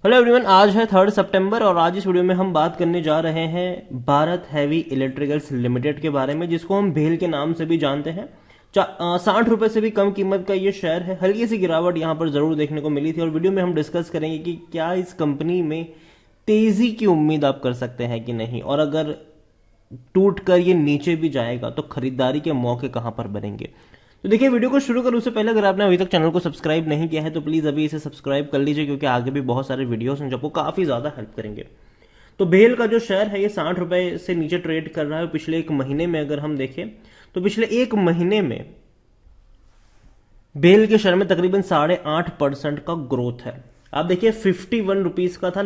Hello everyone, आज है 3 सितंबर और आज इस वीडियो में हम बात करने जा रहे हैं भारत हैवी इलेक्ट्रिकल्स लिमिटेड के बारे में, जिसको हम भेल के नाम से भी जानते हैं। 60 रुपए से भी कम कीमत का ये शेयर है। हल्की सी गिरावट यहाँ पर जरूर देखने को मिली थी और वीडियो में हम डिस्कस करेंगे कि क्या इस कंपनी में तेजी की उम्मीद आप कर सकते हैं कि नहीं, और अगर टूट कर ये नीचे भी जाएगा तो खरीदारी के मौके कहां पर बनेंगे। तो देखिए, वीडियो को शुरू करूं उससे पहले अगर आपने अभी तक चैनल को सब्सक्राइब नहीं किया है तो प्लीज अभी इसे सब्सक्राइब कर लीजिए, क्योंकि आगे भी बहुत सारे वीडियोस हैं जो आपको काफी ज्यादा हेल्प करेंगे। तो भेल का जो शेयर है ये 60 रुपए से नीचे ट्रेड कर रहा है। पिछले एक महीने में अगर हम देखें तो पिछले एक महीने में भेल के शेयर में तकरीबन 8.5% का ग्रोथ है। आप देखिए 51 रुपीज का था,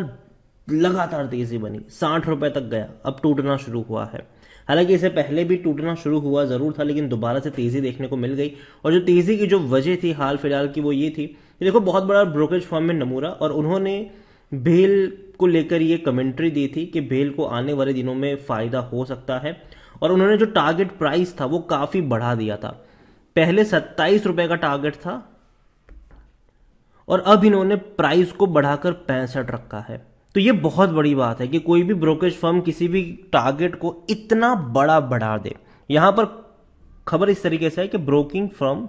लगातार तेजी बनी, 60 रुपए तक गया, अब टूटना शुरू हुआ है। हालांकि इसे पहले भी टूटना शुरू हुआ जरूर था, लेकिन दोबारा से तेजी देखने को मिल गई। और जो तेजी की जो वजह थी हाल फिलहाल की वो ये थी, देखो बहुत बड़ा ब्रोकरेज फर्म है नमूरा, और उन्होंने भेल को लेकर ये कमेंट्री दी थी कि भेल को आने वाले दिनों में फायदा हो सकता है। और उन्होंने जो टारगेट प्राइस था वो काफी बढ़ा दिया था। पहले 27 रुपए का टारगेट था और अब इन्होंने प्राइस को बढ़ाकर 65 रखा है। तो ये बहुत बड़ी बात है कि कोई भी ब्रोकरेज फर्म किसी भी टारगेट को इतना बड़ा बढ़ा दे। यहां पर खबर इस तरीके से है कि broking firm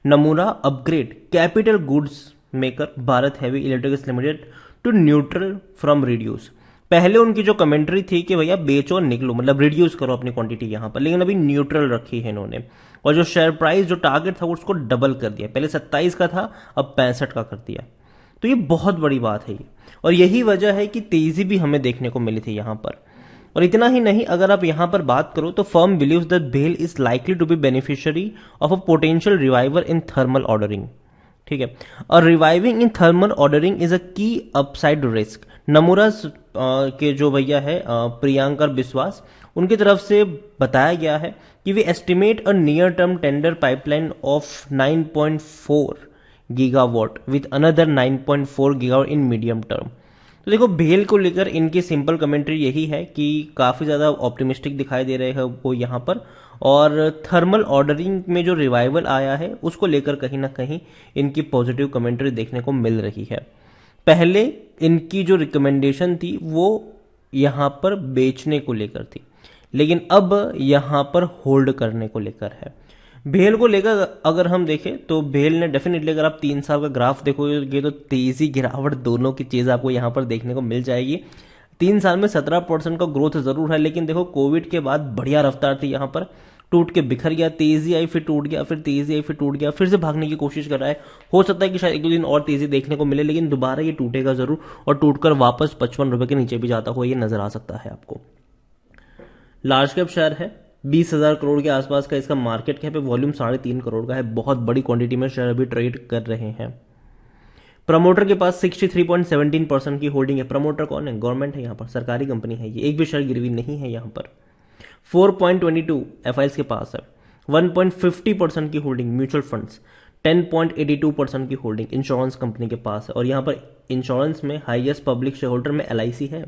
Nomura upgrade capital goods maker Bharat heavy electricals limited to neutral from reduce. पहले उनकी जो कमेंट्री थी कि भैया बेचो और निकलो, मतलब रिड्यूस करो अपनी क्वांटिटी यहां पर, लेकिन अभी न्यूट्रल रखी है इन्होंने। और जो शेयर प्राइस जो टारगेट था उसको डबल कर दिया, पहले 27 का था अब 65 का कर दिया। तो ये बहुत बड़ी बात है ये, और यही वजह है कि तेजी भी हमें देखने को मिली थी यहां पर। और इतना ही नहीं, अगर आप यहां पर बात करो तो फर्म बिलीव्स दैट भेल is likely to be beneficiary of a potential reviver in thermal ordering. ठीक है, और reviving in thermal ordering is a key upside risk. नमूरा के जो भैया है प्रियंकर विश्वास, उनकी तरफ से बताया गया है कि we estimate a near term tender pipeline of 9.4 gigawatt with another 9.4 gigawatt in medium term. तो देखो भेल को लेकर इनकी सिंपल कमेंट्री यही है कि काफी ज्यादा ऑप्टिमिस्टिक दिखाई दे रहे हैं वो यहां पर, और थर्मल ऑर्डरिंग में जो रिवाइवल आया है उसको लेकर कहीं ना कहीं इनकी पॉजिटिव कमेंट्री देखने को मिल रही है। पहले इनकी जो रिकमेंडेशन थी वो यहां पर बेचने को लेकर थी, लेकिन अब यहां पर होल्ड करने को लेकर है। भेल को लेकर अगर हम देखें तो भेल ने डेफिनेटली, अगर आप 3 साल का ग्राफ देखोगे तो तेजी गिरावट दोनों की चीज आपको यहां पर देखने को मिल जाएगी। 3 साल में 17% का ग्रोथ जरूर है, लेकिन देखो कोविड के बाद बढ़िया रफ्तार थी यहां पर, टूट के बिखर गया, तेजी आई फिर टूट गया, फिर तेजी आई फिर टूट गया, फिर से भागने की कोशिश कर रहा है। हो सकता है कि शायद 1-2 दिन और तेजी देखने को मिले, लेकिन दोबारा ये टूटेगा जरूर और टूटकर वापस 55 रुपए के नीचे भी जाता हुआ ये नजर आ सकता है आपको। लार्ज कैप शेयर है, 20,000 करोड़ के आसपास का इसका मार्केट कैप है, वॉल्यूम 3.5 करोड़ का है। बहुत बड़ी क्वांटिटी में शेयर अभी ट्रेड कर रहे हैं। प्रमोटर के पास 63.17% की होल्डिंग है। प्रमोटर कौन है? गवर्नमेंट है, यहाँ पर सरकारी कंपनी है ये, एक भी शेयर गिरवी नहीं है यहाँ पर। 4.22 एफआईएस के पास है। 1.50% की होल्डिंग म्यूचुअल फंड्स, 10.82% की होल्डिंग इंश्योरेंस कंपनी के पास है। और यहाँ पर इंश्योरेंस में हाईएस्ट पब्लिक शेयर होल्डर में एलआईसी है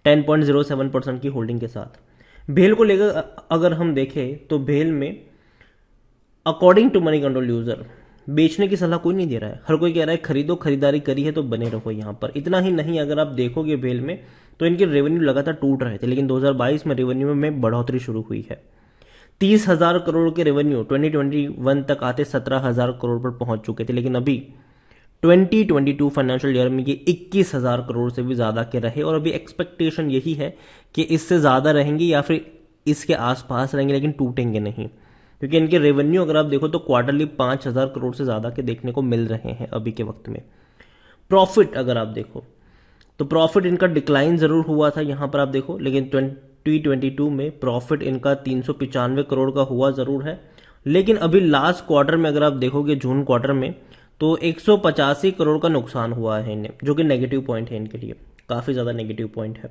10.07% की होल्डिंग के साथ। भेल को लेकर अगर हम देखें तो भेल में according to Moneycontrol user बेचने की सलाह कोई नहीं दे रहा है। हर कोई कह रहा है खरीदो, खरीदारी करी है तो बने रहो यहां पर। इतना ही नहीं, अगर आप देखोगे भेल में तो इनके रेवेन्यू लगातार टूट रहे थे, लेकिन 2022 में रेवेन्यू में बढ़ोतरी शुरू हुई है। 30,000 करोड़ के रेवेन्यू 2021 तक आते 17,000 करोड़ पर पहुंच चुके थे, लेकिन अभी 2022 फाइनेंशियल ईयर में ये 21,000 करोड़ से भी ज्यादा के रहे। और अभी एक्सपेक्टेशन यही है कि इससे ज्यादा रहेंगे या फिर इसके आसपास रहेंगे, लेकिन टूटेंगे नहीं, क्योंकि इनके रेवेन्यू अगर आप देखो तो क्वार्टरली 5,000 करोड़ से ज्यादा के देखने को मिल रहे हैं अभी के वक्त में। प्रॉफिट अगर आप देखो तो प्रॉफिट इनका डिक्लाइन जरूर हुआ था यहां पर आप देखो, लेकिन 2022 में प्रॉफिट इनका 395 करोड़ का हुआ जरूर है। लेकिन अभी लास्ट क्वार्टर में अगर आप देखोगे जून क्वार्टर में तो 185 करोड़ का नुकसान हुआ है इन्हें, जो कि नेगेटिव पॉइंट है इनके लिए, काफी ज्यादा नेगेटिव पॉइंट है।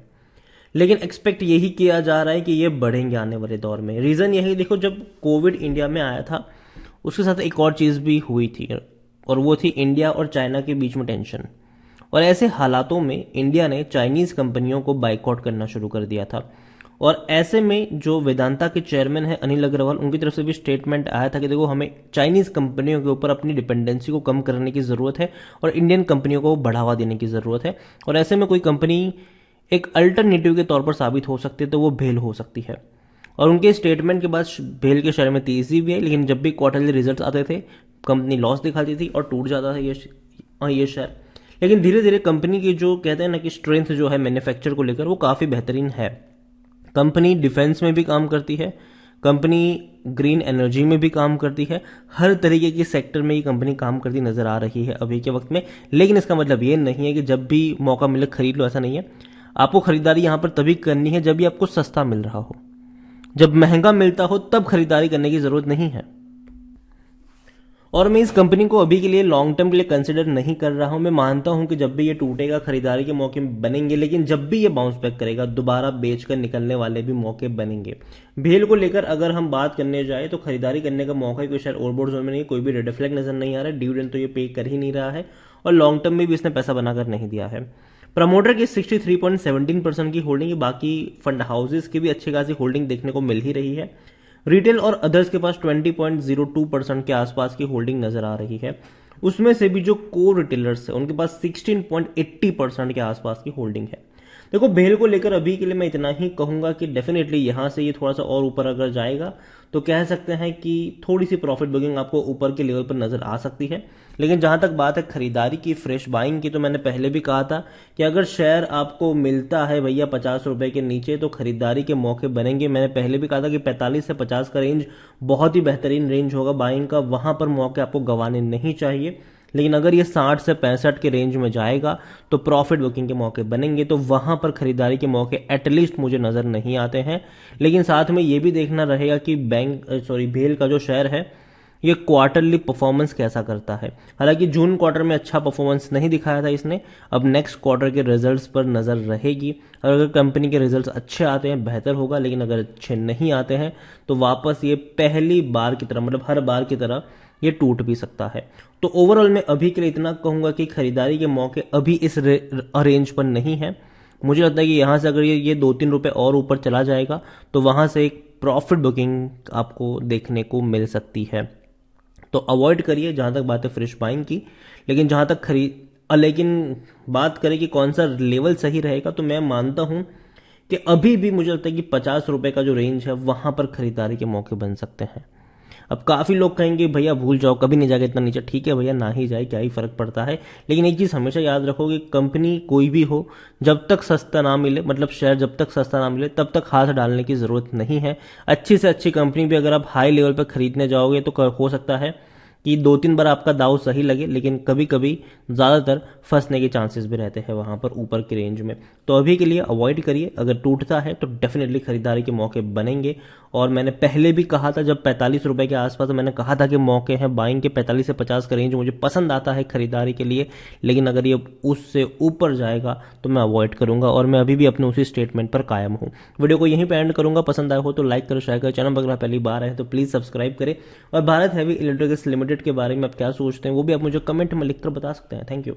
लेकिन एक्सपेक्ट यही किया जा रहा है कि ये बढ़ेंगे आने वाले दौर में। रीजन यही, देखो जब कोविड इंडिया में आया था उसके साथ एक और चीज भी हुई थी, और वो थी इंडिया और चाइना के बीच में टेंशन। और ऐसे हालातों में इंडिया ने चाइनीज कंपनियों को बाइकआउट करना शुरू कर दिया था। और ऐसे में जो वेदांता के चेयरमैन है अनिल अग्रवाल, उनकी तरफ से भी स्टेटमेंट आया था कि देखो हमें चाइनीज कंपनियों के ऊपर अपनी डिपेंडेंसी को कम करने की ज़रूरत है और इंडियन कंपनियों को बढ़ावा देने की ज़रूरत है। और ऐसे में कोई कंपनी एक अल्टरनेटिव के तौर पर साबित हो सकती है तो वो भेल हो सकती है। और उनके स्टेटमेंट के बाद भेल के शेयर में तेजी भी है, लेकिन जब भी क्वार्टरली रिजल्ट आते थे कंपनी लॉस दिखाती थी और टूट जाता था ये शेयर। लेकिन धीरे धीरे कंपनी की जो कहते हैं ना कि स्ट्रेंथ जो है मैन्युफैक्चर को लेकर वो काफ़ी बेहतरीन है। कंपनी डिफेंस में भी काम करती है, कंपनी ग्रीन एनर्जी में भी काम करती है, हर तरीके के सेक्टर में ये कंपनी काम करती नजर आ रही है अभी के वक्त में। लेकिन इसका मतलब ये नहीं है कि जब भी मौका मिले खरीद लो, ऐसा नहीं है। आपको खरीदारी यहां पर तभी करनी है जब भी आपको सस्ता मिल रहा हो। जब महंगा मिलता हो तब खरीदारी करने की जरूरत नहीं है। और मैं इस कंपनी को अभी के लिए लॉन्ग टर्म के लिए कंसिडर नहीं कर रहा हूं। मैं मानता हूं कि जब भी ये टूटेगा खरीदारी के मौके बनेंगे, लेकिन जब भी ये बाउंस बैक करेगा दोबारा बेचकर निकलने वाले भी मौके बनेंगे। भेल को लेकर अगर हम बात करने जाए तो खरीदारी करने का मौका ही कोई शायद ओवरबोर्ड जोन में नहीं, कोई भी रेड फ्लैग नजर नहीं आ रहा है। डिविडेंड तो ये पे कर ही नहीं रहा है और लॉन्ग टर्म में भी इसने पैसा बनाकर नहीं दिया है। प्रमोटर की 63.17% की होल्डिंग, बाकी फंड हाउसेस की भी अच्छी खासी होल्डिंग देखने को मिल ही रही है। रिटेल और अदर्स के पास 20.02% के आसपास की होल्डिंग नजर आ रही है। उसमें से भी जो कोर रिटेलर्स है उनके पास 16.80% के आसपास की होल्डिंग है। देखो भेल को लेकर अभी के लिए मैं इतना ही कहूंगा कि डेफिनेटली यहां से ये थोड़ा सा और ऊपर अगर जाएगा तो कह सकते हैं कि थोड़ी सी प्रॉफिट बुकिंग आपको ऊपर के लेवल पर नजर आ सकती है। लेकिन जहां तक बात है खरीदारी की, फ्रेश बाइंग की, तो मैंने पहले भी कहा था कि अगर शेयर आपको मिलता है भैया 50 रुपए के नीचे तो खरीदारी के मौके बनेंगे। मैंने पहले भी कहा था कि 45 से 50 का रेंज बहुत ही बेहतरीन रेंज होगा बाइंग का, वहां पर मौके आपको गंवाने नहीं चाहिए। लेकिन अगर ये 60 से 65 के रेंज में जाएगा तो प्रॉफिट बुकिंग के मौके बनेंगे, तो वहां पर खरीदारी के मौके एटलीस्ट मुझे नजर नहीं आते हैं। लेकिन साथ में ये भी देखना रहेगा कि भेल का जो शेयर है ये क्वार्टरली परफॉर्मेंस कैसा करता है। हालांकि जून क्वार्टर में अच्छा परफॉर्मेंस नहीं दिखाया था इसने, अब नेक्स्ट क्वार्टर के रिजल्ट्स पर नजर रहेगी। और अगर कंपनी के रिजल्ट्स अच्छे आते हैं बेहतर होगा, लेकिन अगर अच्छे नहीं आते हैं तो वापस ये पहली बार की तरह, मतलब हर बार की तरह ये टूट भी सकता है। तो ओवरऑल मैं अभी के लिए इतना कहूंगा कि खरीदारी के मौके अभी इस रेंज पर नहीं है। मुझे लगता है कि यहां से अगर ये 2-3 रुपए और ऊपर चला जाएगा तो वहां से एक प्रॉफिट बुकिंग आपको देखने को मिल सकती है। तो अवॉइड करिए जहां तक बात है फ्रेश बाइंग की। लेकिन बात करें कि कौन सा लेवल सही रहेगा, तो मैं मानता हूं कि अभी भी मुझे लगता है कि 50 रुपए का जो रेंज है वहां पर खरीदारी के मौके बन सकते हैं। अब काफी लोग कहेंगे भैया भूल जाओ, कभी नहीं जाएगा इतना नीचे। ठीक है भैया, ना ही जाए, क्या ही फर्क पड़ता है। लेकिन एक चीज हमेशा याद रखो कि कंपनी कोई भी हो, जब तक सस्ता ना मिले, मतलब शेयर जब तक सस्ता ना मिले तब तक हाथ डालने की जरूरत नहीं है। अच्छी से अच्छी कंपनी भी अगर आप हाई लेवल पर खरीदने जाओगे तो हो सकता है कि 2-3 बार आपका दाव सही लगे, लेकिन कभी कभी ज्यादातर फंसने के चांसेस भी रहते हैं वहां पर ऊपर की रेंज में। तो अभी के लिए अवॉइड करिए। अगर टूटता है तो डेफिनेटली खरीदारी के मौके बनेंगे। और मैंने पहले भी कहा था जब 45 रुपए के आसपास, मैंने कहा था कि मौके हैं बाइंग के। 45 से 50 का रेंज मुझे पसंद आता है खरीदारी के लिए, लेकिन अगर ये उससे ऊपर जाएगा तो मैं अवॉइड करूंगा। और मैं अभी भी अपने उसी स्टेटमेंट पर कायम हूं। वीडियो को यहीं पे एंड करूंगा। पसंद आया हो तो लाइक करो, शेयर करो। चैनल पर अगर पहली बार है तो प्लीज सब्सक्राइब करें। और भारत हैवी इलेक्ट्रिकल्स लिमिटेड के बारे में आप क्या सोचते हैं वो भी आप मुझे कमेंट में लिखकर बता सकते हैं। Thank you.